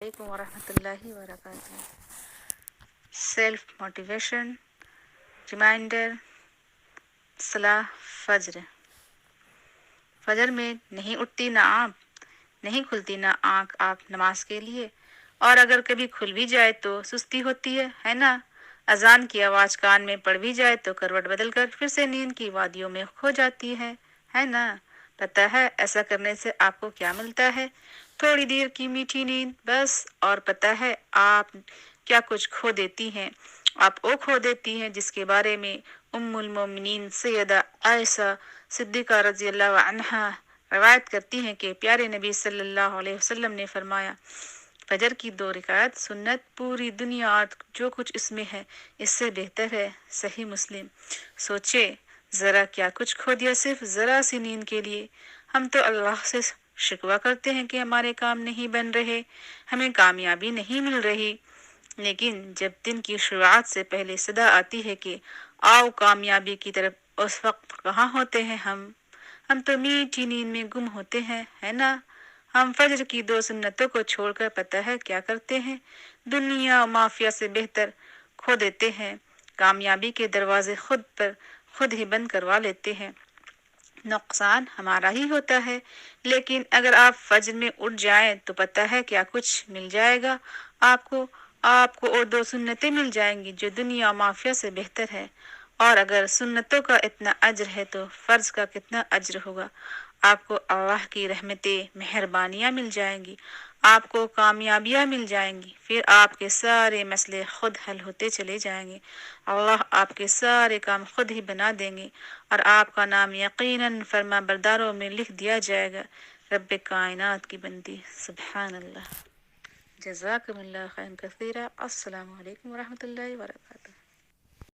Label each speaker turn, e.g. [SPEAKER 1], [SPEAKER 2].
[SPEAKER 1] علیکم ورحمۃ اللہ وبرکاتہ۔ سیلف موٹیویشن ریمائنڈر، صلاح فجر۔ فجر میں نہیں اٹھتی نہ آپ، نہیں کھلتی نہ آنکھ آپ نماز کے لیے، اور اگر کبھی کھل بھی جائے تو سستی ہوتی ہے نا؟ اذان کی آواز کان میں پڑ بھی جائے تو کروٹ بدل کر پھر سے نیند کی وادیوں میں کھو جاتی ہے نا؟ پتہ ہے ایسا کرنے سے آپ کو کیا ملتا ہے؟ تھوڑی دیر کی میٹھی نیند بس۔ اور پتہ ہے آپ کیا کچھ کھو دیتی ہیں؟ آپ وہ کھو دیتی ہیں جس کے بارے میں ام المومنین سیدہ عائشہ صدیقہ رضی اللہ عنہا روایت کرتی ہیں کہ پیارے نبی صلی اللہ علیہ وسلم نے فرمایا، فجر کی 2 رکعت سنت پوری دنیا اور جو کچھ اس میں ہے اس سے بہتر ہے۔ صحیح مسلم۔ سوچے ذرا کیا کچھ کھو دیا صرف ذرا سی نیند کے لیے۔ ہم تو اللہ سے شکوہ کرتے ہیں کہ ہمارے کام نہیں بن رہے، ہمیں کامیابی نہیں مل رہی، لیکن جب دن کی شروعات سے پہلے صدا آتی ہے کہ آؤ کامیابی کی طرف، اس وقت کہاں ہوتے ہیں ہم تو میٹھی نیند میں گم ہوتے ہیں، ہے نا؟ ہم فجر کی 2 سنتوں کو چھوڑ کر پتہ ہے کیا کرتے ہیں؟ دنیا و مافیا سے بہتر کھو دیتے ہیں، کامیابی کے دروازے خود پر خود ہی بند کروا لیتے ہیں۔ نقصان ہمارا ہی ہوتا ہے، لیکن اگر آپ فجر میں اٹھ جائیں تو پتہ ہے کیا کچھ مل جائے گا آپ کو اور 2 سنتیں مل جائیں گی جو دنیا و مافیا سے بہتر ہے۔ اور اگر سنتوں کا اتنا اجر ہے تو فرض کا کتنا اجر ہوگا؟ آپ کو اللہ کی رحمتیں مہربانیاں مل جائیں گی، آپ کو کامیابیاں مل جائیں گی، پھر آپ کے سارے مسئلے خود حل ہوتے چلے جائیں گے، اللہ آپ کے سارے کام خود ہی بنا دیں گے، اور آپ کا نام یقیناً فرما برداروں میں لکھ دیا جائے گا۔ رب کائنات کی بندی، سبحان اللہ۔ جزاکم اللہ خیرا کثیرا۔ السلام علیکم ورحمۃ اللہ وبرکاتہ۔